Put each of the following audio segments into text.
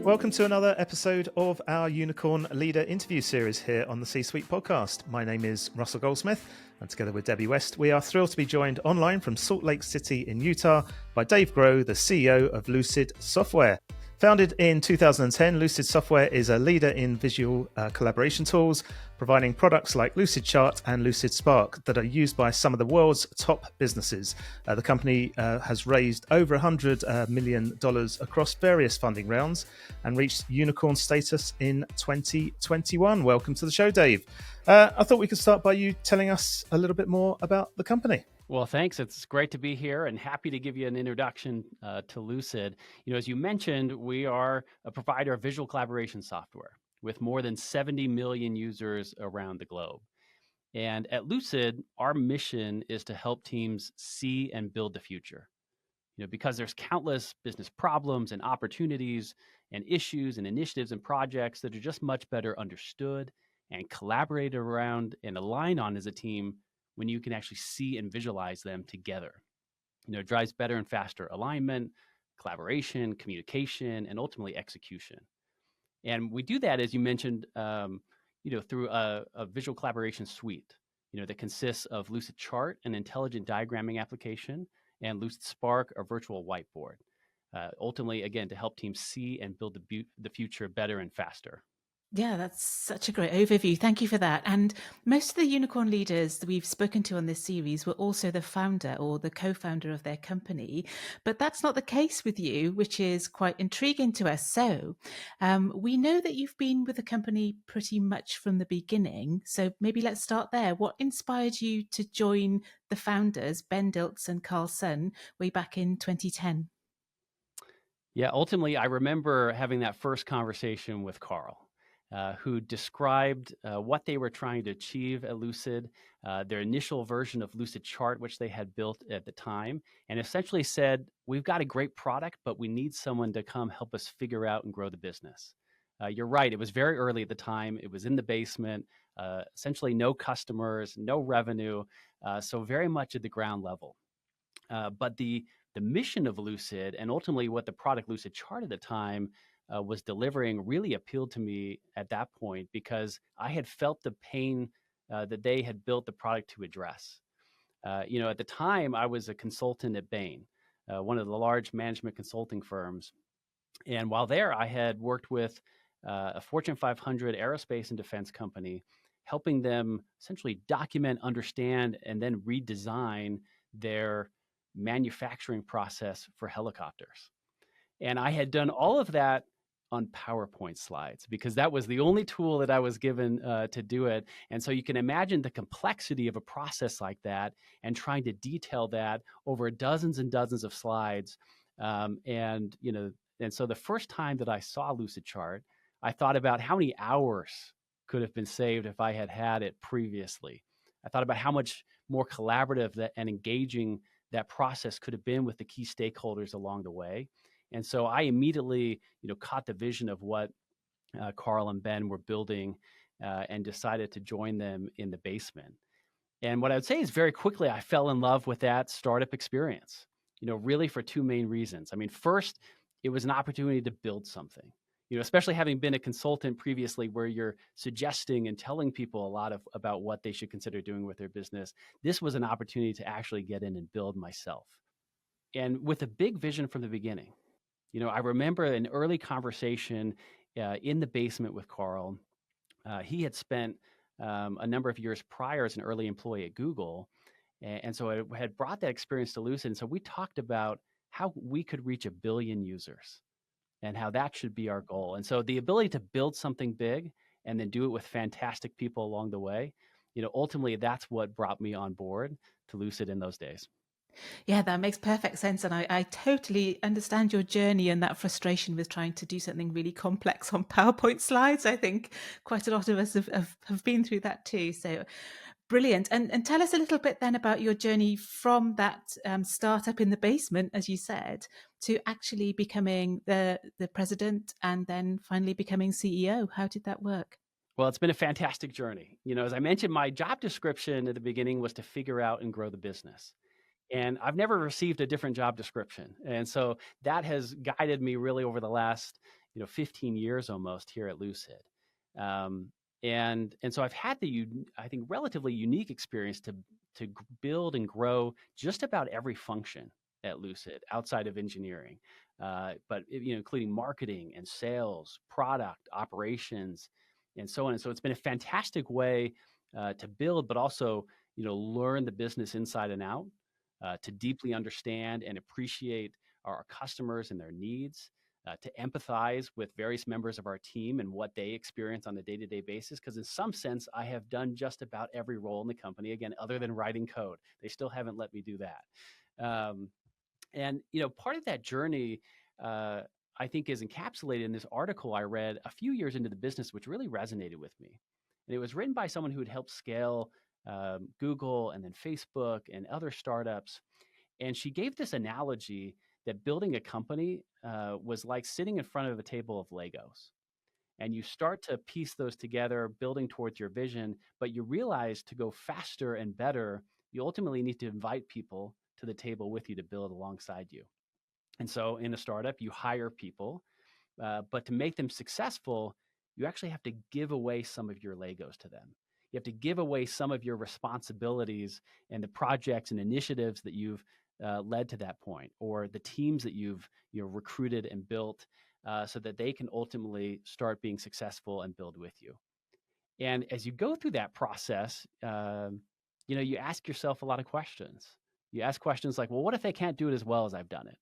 Welcome to another episode of our Unicorn Leader interview series here on the C-Suite podcast. My name is Russell Goldsmith, and together with Debbie West, we are thrilled to be joined online from Salt Lake City in Utah by Dave Groh, the CEO of Lucid Software. Founded in 2010, Lucid Software is a leader in visual collaboration tools, providing products like Lucidchart and Lucidspark that are used by some of the world's top businesses. The company has raised over $100 million across various funding rounds and reached unicorn status in 2021. Welcome to the show, Dave. I thought we could start by you telling us a little bit more about the company. Well, thanks. It's great to be here and happy to give you an introduction to Lucid. As you mentioned, we are a provider of visual collaboration software with more than 70 million users around the globe. And at Lucid, our mission is to help teams see and build the future. Because there's countless business problems and opportunities and issues and initiatives and projects that are just much better understood and collaborated around and aligned on as a team when you can actually see and visualize them together. It drives better and faster alignment, collaboration, communication, and ultimately execution. And we do that, as you mentioned, through a visual collaboration suite, that consists of Lucidchart, an intelligent diagramming application, and Lucidspark, a virtual whiteboard. Ultimately, again, to help teams see and build the future better and faster. Yeah, that's such a great overview. Thank you for that. And most of the unicorn leaders that we've spoken to on this series were also the founder or the co-founder of their company. But that's not the case with you, which is quite intriguing to us. So we know that you've been with the company pretty much from the beginning. So maybe let's start there. What inspired you to join the founders, Ben Dilts and Carl Sun, way back in 2010? Yeah, ultimately, I remember having that first conversation with Carl. Who described what they were trying to achieve at Lucid, their initial version of Lucidchart, which they had built at the time, and essentially said, we've got a great product, but we need someone to come help us figure out and grow the business. You're right, it was very early at the time. It was in the basement, essentially no customers, no revenue, so very much at the ground level. But the mission of Lucid and ultimately what the product Lucidchart at the time was delivering really appealed to me at that point because I had felt the pain that they had built the product to address. At the time, I was a consultant at Bain, one of the large management consulting firms. And while there, I had worked with a Fortune 500 aerospace and defense company, helping them essentially document, understand, and then redesign their manufacturing process for helicopters. And I had done all of that on PowerPoint slides because that was the only tool that I was given to do it. And so you can imagine the complexity of a process like that and trying to detail that over dozens and dozens of slides. And so the first time that I saw Lucidchart, I thought about how many hours could have been saved if I had had it previously. I thought about how much more collaborative and engaging that process could have been with the key stakeholders along the way. And so I immediately, caught the vision of what Carl and Ben were building and decided to join them in the basement. And what I would say is very quickly, I fell in love with that startup experience, really for two main reasons. I mean, first, it was an opportunity to build something, especially having been a consultant previously where you're suggesting and telling people a lot about what they should consider doing with their business. This was an opportunity to actually get in and build myself. And with a big vision from the beginning. I remember an early conversation in the basement with Carl. He had spent a number of years prior as an early employee at Google. And so I had brought that experience to Lucid. And so we talked about how we could reach 1 billion users and how that should be our goal. And so the ability to build something big and then do it with fantastic people along the way, ultimately that's what brought me on board to Lucid in those days. Yeah, that makes perfect sense. And I totally understand your journey and that frustration with trying to do something really complex on PowerPoint slides. I think quite a lot of us have been through that too. So brilliant. And tell us a little bit then about your journey from that startup in the basement, as you said, to actually becoming the president and then finally becoming CEO. How did that work? Well, it's been a fantastic journey. As I mentioned, my job description at the beginning was to figure out and grow the business. And I've never received a different job description. And so that has guided me really over the last 15 years almost here at Lucid. And so I've had I think, relatively unique experience to build and grow just about every function at Lucid outside of engineering, but including marketing and sales, product, operations, and so on. And so it's been a fantastic way to build, but also learn the business inside and out, to deeply understand and appreciate our customers and their needs, to empathize with various members of our team and what they experience on a day-to-day basis. Because in some sense, I have done just about every role in the company, again, other than writing code. They still haven't let me do that. And part of that journey, I think, is encapsulated in this article I read a few years into the business, which really resonated with me. And it was written by someone who had helped scale Google and then Facebook and other startups. And she gave this analogy that building a company was like sitting in front of a table of Legos. And you start to piece those together, building towards your vision, but you realize to go faster and better, you ultimately need to invite people to the table with you to build alongside you. And so in a startup, you hire people, but to make them successful, you actually have to give away some of your Legos to them. You have to give away some of your responsibilities and the projects and initiatives that you've led to that point, or the teams that you've recruited and built, so that they can ultimately start being successful and build with you. And as you go through that process, you ask yourself a lot of questions. You ask questions like, well, what if they can't do it as well as I've done it?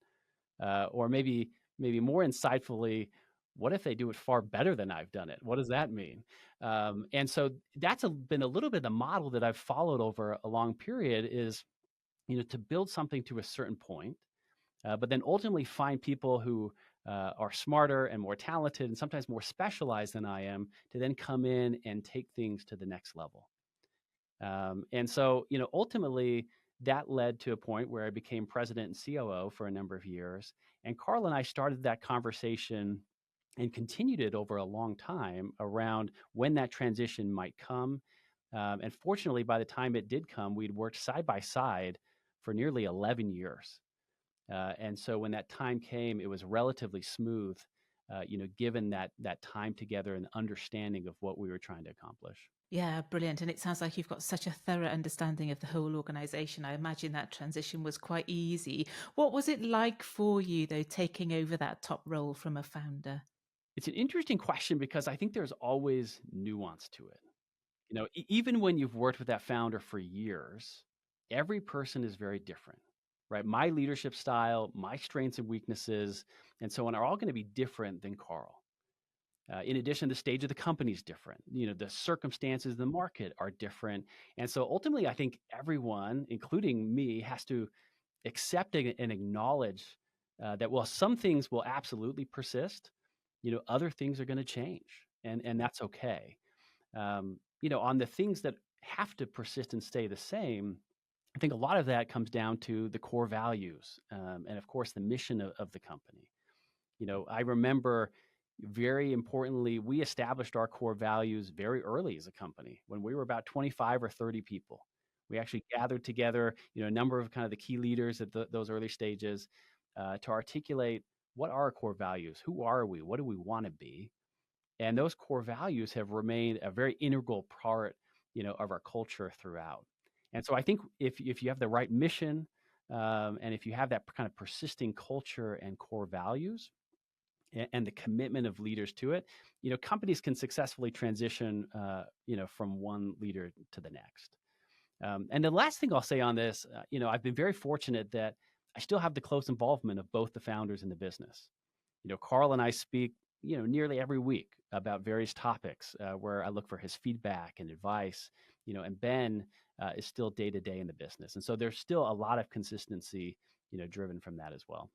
Or maybe more insightfully, what if they do it far better than I've done it? What does that mean? And so that's been a little bit of the model that I've followed over a long period, is to build something to a certain point, but then ultimately find people who are smarter and more talented and sometimes more specialized than I am, to then come in and take things to the next level. And so, ultimately, that led to a point where I became president and COO for a number of years. And Carl and I started that conversation and continued it over a long time around when that transition might come. And fortunately, by the time it did come, we'd worked side by side for nearly 11 years. And so when that time came, it was relatively smooth, given that time together and understanding of what we were trying to accomplish. Yeah, brilliant. And it sounds like you've got such a thorough understanding of the whole organization. I imagine that transition was quite easy. What was it like for you, though, taking over that top role from a founder? It's an interesting question, because I think there's always nuance to it. Even when you've worked with that founder for years, every person is very different, right? My leadership style, my strengths and weaknesses, and so on, are all going to be different than Carl. In addition, the stage of the company is different. The circumstances of the market are different. And so ultimately, I think everyone, including me, has to accept and acknowledge that, while some things will absolutely persist, other things are going to change. And that's okay. On the things that have to persist and stay the same, I think a lot of that comes down to the core values, and of course the mission of the company. I remember, very importantly, we established our core values very early as a company, when we were about 25 or 30 people. We actually gathered together, a number of kind of the key leaders at those early stages, to articulate what are our core values, who are we, what do we want to be. And those core values have remained a very integral part, of our culture throughout. And so I think if you have the right mission, and if you have that kind of persisting culture and core values, and the commitment of leaders to it, companies can successfully transition, from one leader to the next. And the last thing I'll say on this, I've been very fortunate that I still have the close involvement of both the founders in the business. Carl and I speak, nearly every week about various topics, where I look for his feedback and advice, and Ben is still day to day in the business. And so there's still a lot of consistency, driven from that as well.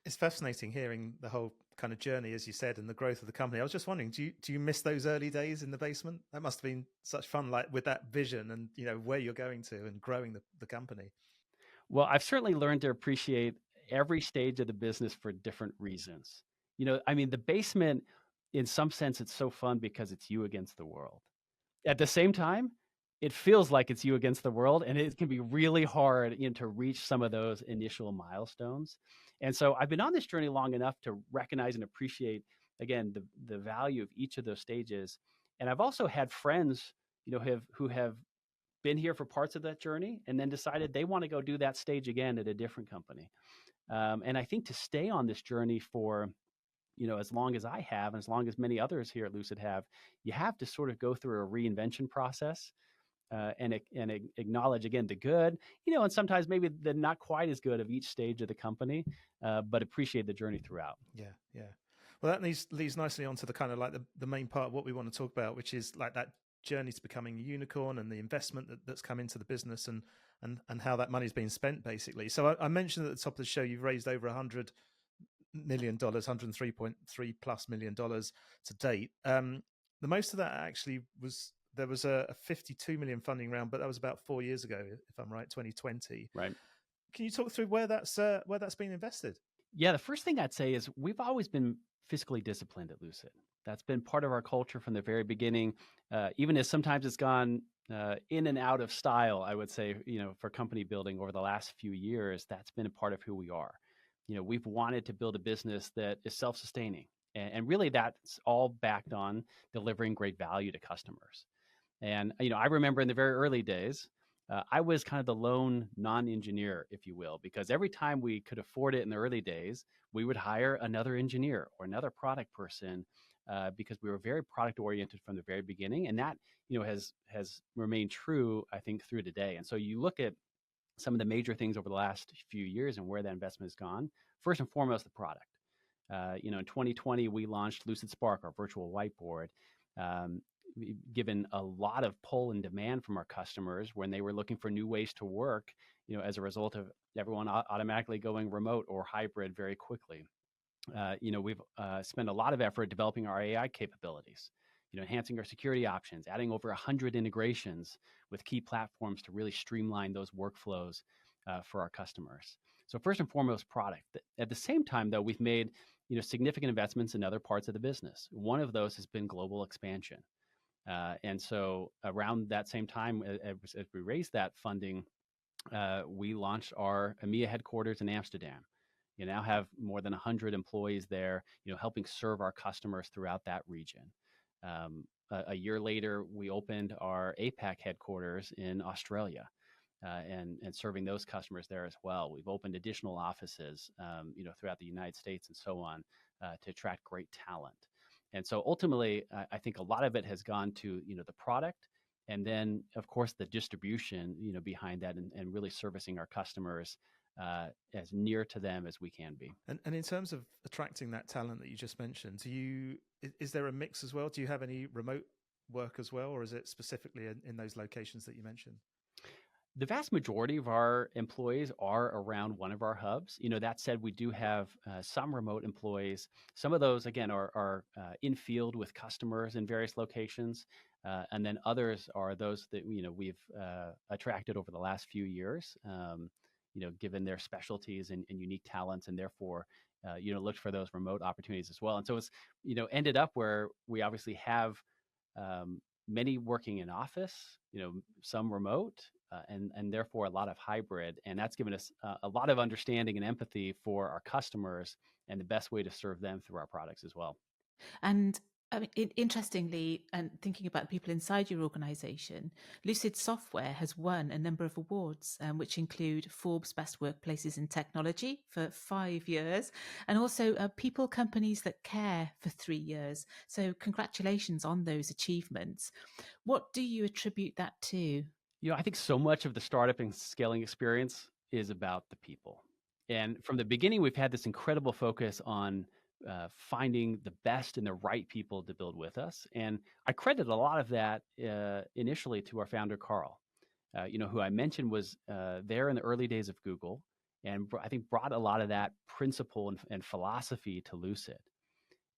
It's fascinating hearing the whole kind of journey, as you said, and the growth of the company. I was just wondering, do you miss those early days in the basement? That must have been such fun, like with that vision and where you're going to and growing the company. Well, I've certainly learned to appreciate every stage of the business for different reasons. The basement, in some sense, it's so fun because it's you against the world. At the same time, it feels like it's you against the world, and it can be really hard, to reach some of those initial milestones. And so I've been on this journey long enough to recognize and appreciate, again, the value of each of those stages. And I've also had friends, who have been here for parts of that journey and then decided they want to go do that stage again at a different company. And I think to stay on this journey for, as long as I have, and as long as many others here at Lucid have, you have to sort of go through a reinvention process, and acknowledge, again, the good, and sometimes maybe the not quite as good of each stage of the company, but appreciate the journey throughout. Yeah. Well, that leads nicely onto the kind of like the main part of what we want to talk about, which is like that journey to becoming a unicorn and the investment that's come into the business and how that money's been spent, basically. So I mentioned at the top of the show, you've raised over $100 million, $103.3 plus million to date. The most of that actually there was a 52 million funding round, but that was about 4 years ago, if I'm right, 2020. Right. Can you talk through where that's been invested? Yeah, the first thing I'd say is we've always been fiscally disciplined at Lucid. That's been part of our culture from the very beginning, even as sometimes it's gone in and out of style, I would say, for company building over the last few years. That's been a part of who we are. We've wanted to build a business that is self-sustaining, and really that's all backed on delivering great value to customers. And, I remember in the very early days, I was kind of the lone non-engineer, if you will, because every time we could afford it in the early days, we would hire another engineer or another product person, because we were very product oriented from the very beginning. And that, has remained true, I think, through today. And so you look at some of the major things over the last few years and where that investment has gone. First and foremost, the product. In 2020, we launched Lucidspark, our virtual whiteboard. Given a lot of pull and demand from our customers when they were looking for new ways to work, as a result of everyone automatically going remote or hybrid very quickly. We've spent a lot of effort developing our AI capabilities, enhancing our security options, adding over 100 integrations with key platforms to really streamline those workflows for our customers. So first and foremost, product. At the same time, though, we've made significant investments in other parts of the business. One of those has been global expansion. And so around that same time, as we raised that funding, we launched our EMEA headquarters in Amsterdam. You now have more than 100 employees there, helping serve our customers throughout that region. A year later, we opened our APAC headquarters in Australia, and serving those customers there as well. We've opened additional offices, throughout the United States and so on, to attract great talent. And so ultimately, I think a lot of it has gone to, the product, and then, of course, the distribution, behind that, and really servicing our customers as near to them as we can be. And in terms of attracting that talent that you just mentioned, is there a mix as well? Do you have any remote work as well, or is it specifically in those locations that you mentioned? The vast majority of our employees are around one of our hubs. That said, we do have some remote employees. Some of those, again, are in field with customers in various locations. And then others are those that, we've attracted over the last few years, given their specialties and unique talents, and therefore, looked for those remote opportunities as well. And so it's, ended up where we obviously have many working in office, some remote, and therefore a lot of hybrid. And that's given us a lot of understanding and empathy for our customers and the best way to serve them through our products as well. And I mean, interestingly, and thinking about people inside your organization, Lucid Software has won a number of awards, which include Forbes Best Workplaces in Technology for 5 years, and also People Companies That Care for 3 years. So congratulations on those achievements. What do you attribute that to? I think so much of the startup and scaling experience is about the people. And from the beginning, we've had this incredible focus on finding the best and the right people to build with us. And I credit a lot of that initially to our founder, Carl, who I mentioned was there in the early days of Google, and I think brought a lot of that principle and philosophy to Lucid.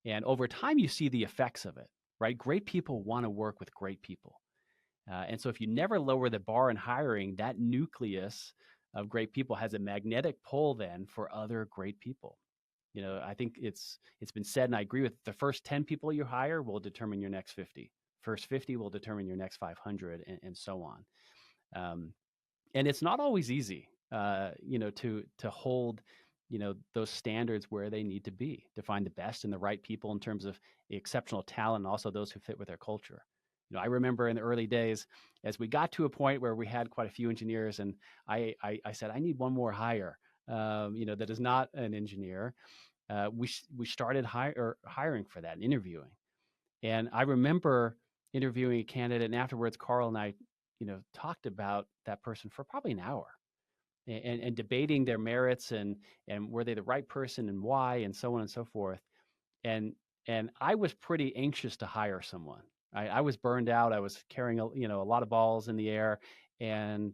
And over time, you see the effects of it, right? Great people want to work with great people. And so if you never lower the bar in hiring, that nucleus of great people has a magnetic pull then for other great people. I think it's been said, and I agree with it, the first 10 people you hire will determine your next 50. first 50 will determine your next 500, and so on. And it's not always easy, to hold, those standards where they need to be, to find the best and the right people in terms of exceptional talent, and also those who fit with their culture. I remember in the early days, as we got to a point where we had quite a few engineers, and I said, I need one more hire, that is not an engineer. We started hiring for that and interviewing. And I remember interviewing a candidate, and afterwards, Carl and I, talked about that person for probably an hour, and debating their merits, and were they the right person and why, and so on and so forth. And I was pretty anxious to hire someone. I was burned out. I was carrying a lot of balls in the air, and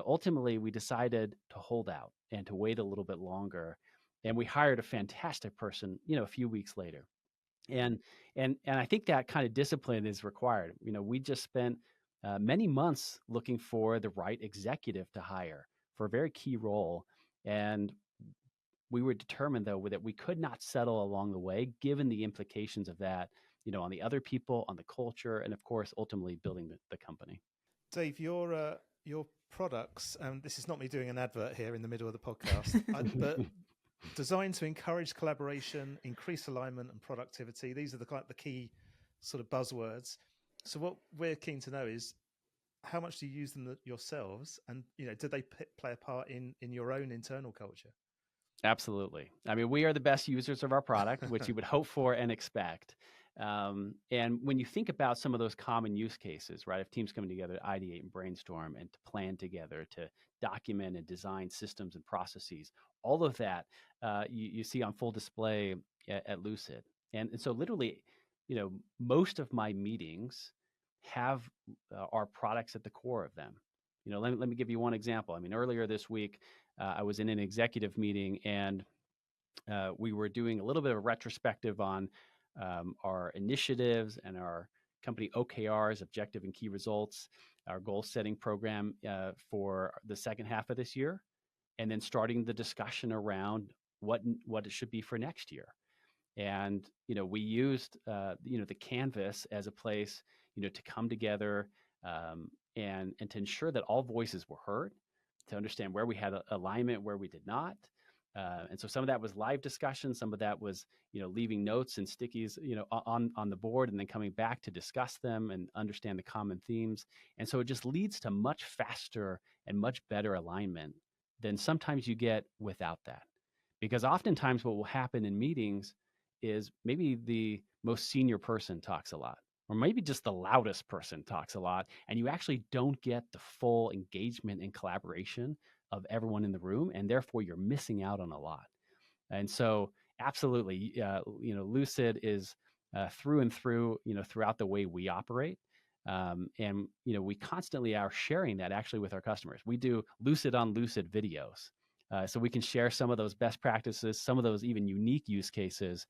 ultimately we decided to hold out and to wait a little bit longer, and we hired a fantastic person a few weeks later. And I think that kind of discipline is required. We just spent many months looking for the right executive to hire for a very key role, and we were determined, though, that we could not settle along the way, given the implications of that, on the other people, on the culture, and of course, ultimately building the company. Dave, your products, and this is not me doing an advert here in the middle of the podcast, but designed to encourage collaboration, increase alignment, and productivity. These are the key sort of buzzwords. So what we're keen to know is, how much do you use them yourselves, and do they play a part in your own internal culture? Absolutely. I mean, we are the best users of our product, which you would hope for and expect. And when you think about some of those common use cases, right, of teams coming together to ideate and brainstorm and to plan together, to document and design systems and processes, all of that you see on full display at Lucid. And so literally, most of my meetings have our products at the core of them. Let me give you one example. I mean, earlier this week, I was in an executive meeting, and we were doing a little bit of a retrospective on our initiatives and our company OKRs, objective and key results, our goal setting program for the second half of this year, and then starting the discussion around what it should be for next year. And we used the canvas as a place to come together and to ensure that all voices were heard, to understand where we had alignment, where we did not. And so some of that was live discussion. Some of that was, leaving notes and stickies, on the board, and then coming back to discuss them and understand the common themes. And so it just leads to much faster and much better alignment than sometimes you get without that. Because oftentimes what will happen in meetings is maybe the most senior person talks a lot, or maybe just the loudest person talks a lot, and you actually don't get the full engagement and collaboration of everyone in the room, and therefore you're missing out on a lot. And so absolutely, Lucid is through and through, throughout the way we operate. And we constantly are sharing that actually with our customers. We do Lucid on Lucid videos. So we can share some of those best practices, some of those even unique use cases,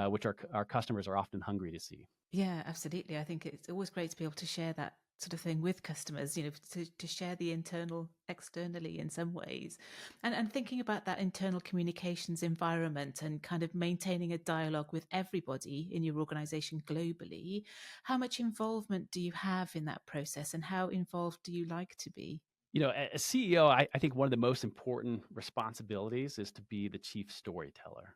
which our customers are often hungry to see. Yeah, absolutely. I think it's always great to be able to share that sort of thing with customers, to share the internal externally in some ways. And thinking about that internal communications environment and kind of maintaining a dialogue with everybody in your organization globally, how much involvement do you have in that process, and how involved do you like to be? As CEO, I think one of the most important responsibilities is to be the chief storyteller.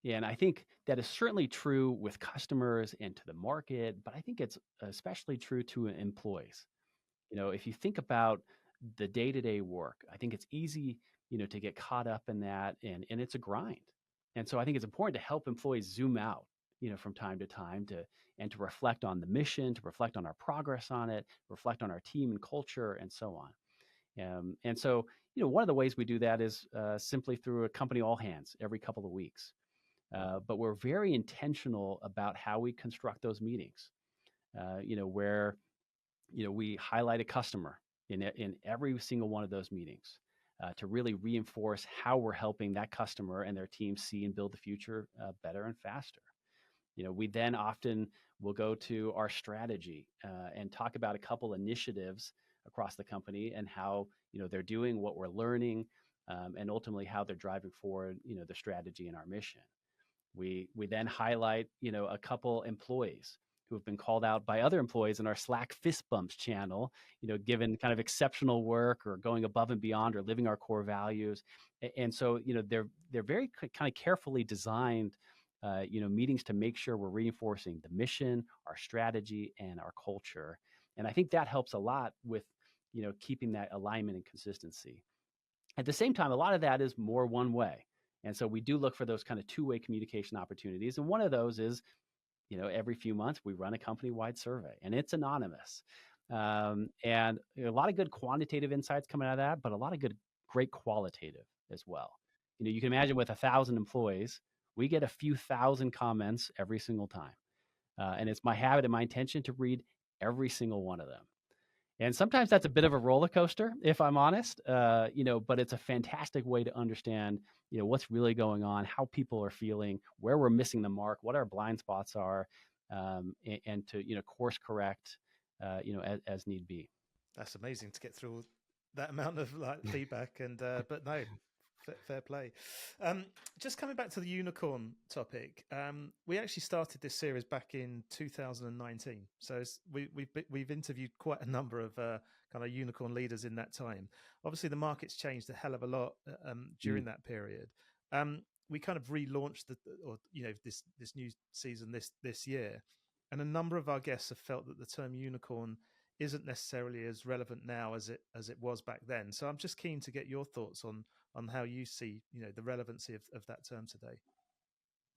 And I think that is certainly true with customers and to the market, but I think it's especially true to employees. If you think about the day-to-day work, I think it's easy, to get caught up in that, and it's a grind. And so I think it's important to help employees zoom out, from time to time, to reflect on the mission, to reflect on our progress on it, reflect on our team and culture, and so on. And so, one of the ways we do that is simply through a company all hands every couple of weeks. But we're very intentional about how we construct those meetings, where, we highlight a customer in every single one of those meetings to really reinforce how we're helping that customer and their team see and build the future better and faster. We then often will go to our strategy and talk about a couple initiatives across the company and how, they're doing, what we're learning, and ultimately how they're driving forward, the strategy and our mission. We then highlight, a couple employees who have been called out by other employees in our Slack fist bumps channel, given kind of exceptional work or going above and beyond or living our core values. And so, they're very kind of carefully designed, meetings to make sure we're reinforcing the mission, our strategy, and our culture. And I think that helps a lot with, keeping that alignment and consistency. At the same time, a lot of that is more one way. And so we do look for those kind of two-way communication opportunities. And one of those is, every few months we run a company-wide survey, and it's anonymous. And a lot of good quantitative insights coming out of that, but a lot of great qualitative as well. You can imagine with 1,000 employees, we get a few thousand comments every single time. And it's my habit and my intention to read every single one of them. And sometimes that's a bit of a roller coaster, if I'm honest, but it's a fantastic way to understand, what's really going on, how people are feeling, where we're missing the mark, what our blind spots are, and to, course correct, as need be. That's amazing to get through that amount of feedback but no, fair play. Just coming back to the unicorn topic, we actually started this series back in 2019. So we've interviewed quite a number of kind of unicorn leaders in that time. Obviously, the market's changed a hell of a lot during that period. We kind of relaunched this new season this year, and a number of our guests have felt that the term unicorn isn't necessarily as relevant now as it was back then. So I'm just keen to get your thoughts on how you see, the relevancy of that term today.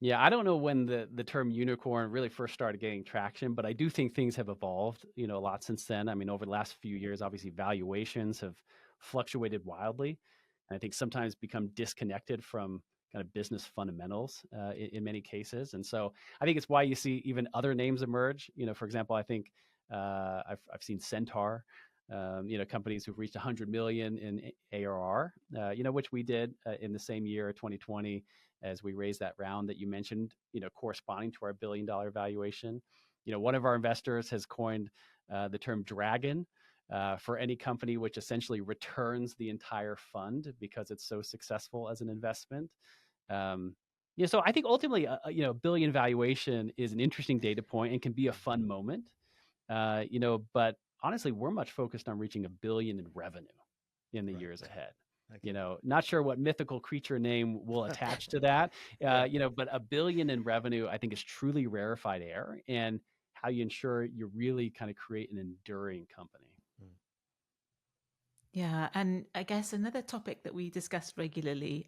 Yeah, I don't know when the term unicorn really first started getting traction, but I do think things have evolved, a lot since then. I mean, over the last few years, obviously valuations have fluctuated wildly, and I think sometimes become disconnected from kind of business fundamentals in many cases. And so I think it's why you see even other names emerge. For example, I think I've seen Centaur, companies who've reached 100 million in ARR, which we did in the same year, 2020, as we raised that round that you mentioned, corresponding to our $1 billion valuation. One of our investors has coined the term dragon for any company which essentially returns the entire fund because it's so successful as an investment. So I think ultimately, a billion valuation is an interesting data point and can be a fun moment. But honestly, we're much focused on reaching $1 billion in revenue in the years ahead. Okay. Not sure what mythical creature name will attach to that, but $1 billion in revenue, I think, is truly rarefied air, and how you ensure you really kind of create an enduring company. Yeah, and I guess another topic that we discuss regularly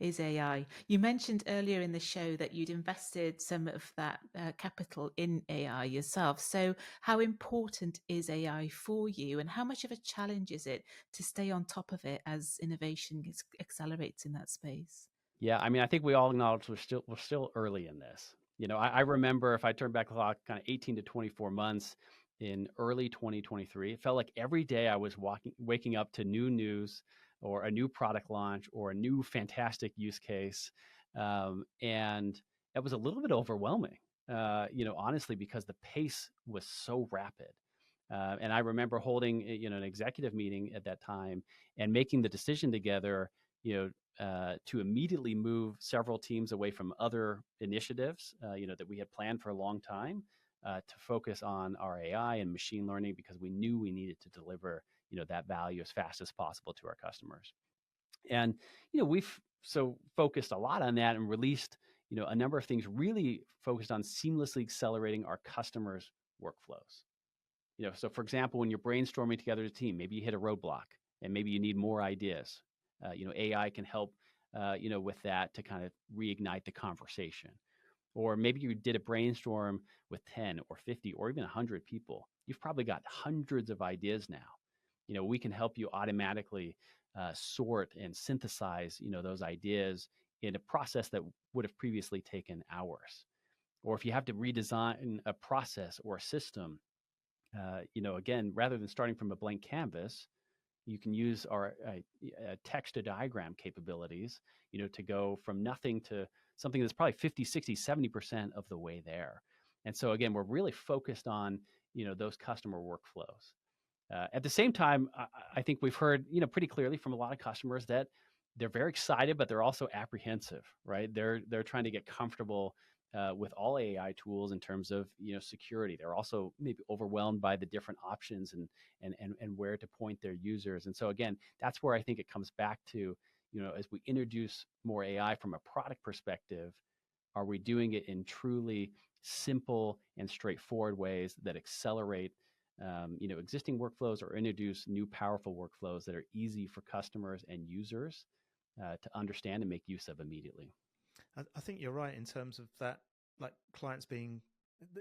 is AI. You mentioned earlier in the show that you'd invested some of that capital in AI yourself. So how important is AI for you, and how much of a challenge is it to stay on top of it as innovation accelerates in that space? Yeah, I mean, I think we all acknowledge we're still early in this. I remember, if I turn back the clock kind of 18 to 24 months, in early 2023, it felt like every day I was waking up to new news or a new product launch or a new fantastic use case. And it was a little bit overwhelming, honestly, because the pace was so rapid. And I remember holding, an executive meeting at that time and making the decision together, to immediately move several teams away from other initiatives, that we had planned for a long time, to focus on our AI and machine learning, because we knew we needed to deliver, that value as fast as possible to our customers. And, we've so focused a lot on that and released, a number of things really focused on seamlessly accelerating our customers' workflows. So for example, when you're brainstorming together as a team, maybe you hit a roadblock and maybe you need more ideas. AI can help, with that to kind of reignite the conversation. Or maybe you did a brainstorm with 10 or 50 or even 100 people. You've probably got hundreds of ideas now. We can help you automatically sort and synthesize, those ideas in a process that would have previously taken hours. Or if you have to redesign a process or a system, again, rather than starting from a blank canvas, you can use our text to diagram capabilities, to go from nothing to something that's probably 50, 60, 70% of the way there. And so again, we're really focused on, those customer workflows. At the same time, I think we've heard, pretty clearly from a lot of customers that they're very excited, but they're also apprehensive, right? They're trying to get comfortable, with all AI tools in terms of security. They're also maybe overwhelmed by the different options and where to point their users. And so again, that's where I think it comes back to, as we introduce more AI from a product perspective, are we doing it in truly simple and straightforward ways that accelerate existing workflows or introduce new powerful workflows that are easy for customers and users to understand and make use of immediately. I think you're right in terms of that, like clients being,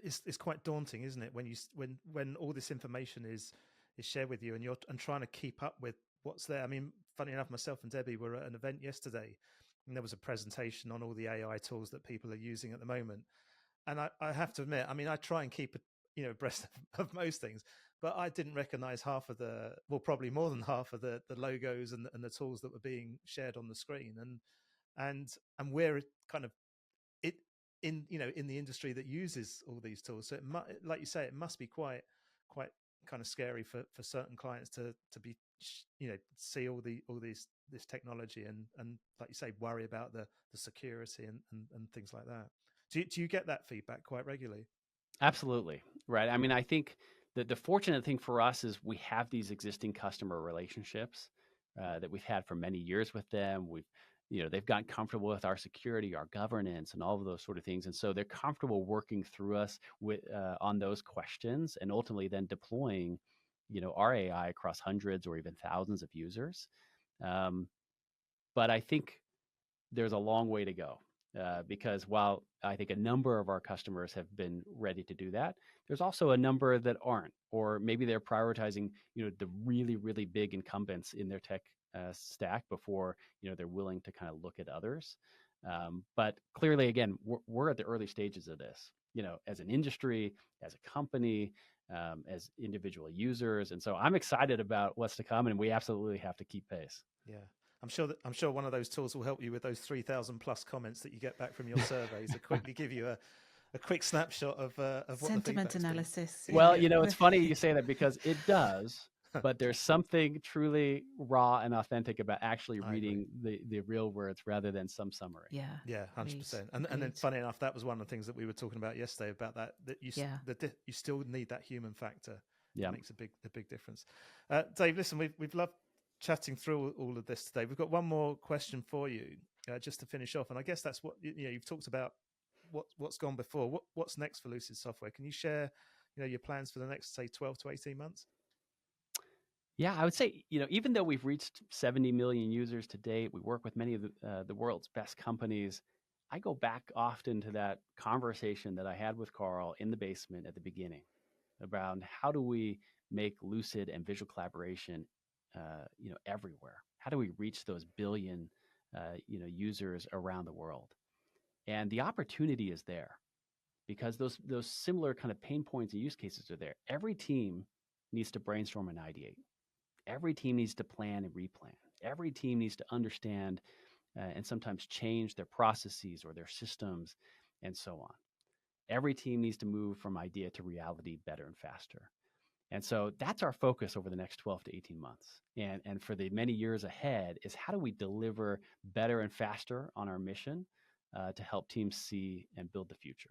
it's quite daunting, isn't it? When all this information is shared with you and you're trying to keep up with what's there. I mean, funny enough, myself and Debbie were at an event yesterday and there was a presentation on all the AI tools that people are using at the moment. And I have to admit, I mean, I try and keep abreast of most things, but I didn't recognize probably more than half of the logos and the tools that were being shared on the screen. And where it kind of in the industry that uses all these tools. So like you say, it must be quite kind of scary for certain clients to be see all this technology and like you say, worry about the security and things like that. Do you get that feedback quite regularly? Absolutely. Right. I mean, I think that the fortunate thing for us is we have these existing customer relationships that we've had for many years with them. They've gotten comfortable with our security, our governance, and all of those sort of things. And so they're comfortable working through us on those questions and ultimately then deploying, our AI across hundreds or even thousands of users. But I think there's a long way to go because while I think a number of our customers have been ready to do that, there's also a number that aren't, or maybe they're prioritizing, the really, really big incumbents in their tech stack before they're willing to kind of look at others. But clearly, again, we're at the early stages of this, as an industry, as a company, as individual users, and so I'm excited about what's to come, and we absolutely have to keep pace. Yeah, I'm sure one of those tools will help you with those 3,000 plus comments that you get back from your surveys to quickly give you a quick snapshot of what sentiment analysis. Well, it's funny you say that because it does. But there's something truly raw and authentic about actually reading the real words rather than some summary. Yeah, 100%. And then funny enough, that was one of the things that we were talking about yesterday about that you still need that human factor. Yeah, it makes a big difference. Dave, listen, we've loved chatting through all of this today. We've got one more question for you, just to finish off, and I guess that's what you've talked about. What's gone before? What's next for Lucid Software? Can you share your plans for the next, say, 12 to 18 months? Yeah, I would say, even though we've reached 70 million users to date, we work with many of the world's best companies. I go back often to that conversation that I had with Carl in the basement at the beginning around how do we make Lucid and visual collaboration, everywhere? How do we reach those billion, users around the world? And the opportunity is there because those similar kind of pain points and use cases are there. Every team needs to brainstorm and ideate. Every team needs to plan and replan. Every team needs to understand and sometimes change their processes or their systems and so on. Every team needs to move from idea to reality better and faster. And so that's our focus over the next 12 to 18 months. And for the many years ahead is how do we deliver better and faster on our mission to help teams see and build the future.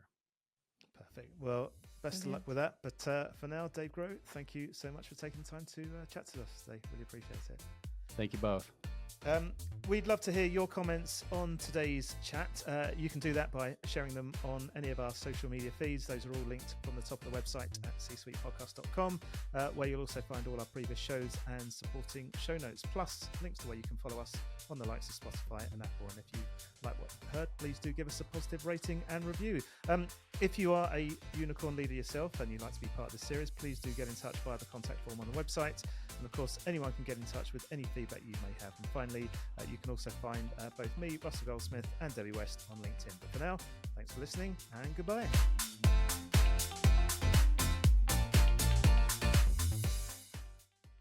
Perfect. Well, best of luck with that. But for now, Dave Groh, thank you so much for taking the time to chat to us today. Really appreciate it. Thank you both. We'd love to hear your comments on today's chat. You can do that by sharing them on any of our social media feeds. Those are all linked from the top of the website at csuitepodcast.com, where you'll also find all our previous shows and supporting show notes, plus links to where you can follow us on the likes of Spotify and Apple. And if you like what you've heard, please do give us a positive rating and review. If you are a unicorn leader yourself and you'd like to be part of this series, please do get in touch via the contact form on the website. And of course, anyone can get in touch with any feedback you may have. And finally, you can also find both me, Russell Goldsmith, and Debbie West on LinkedIn. But for now, thanks for listening and goodbye.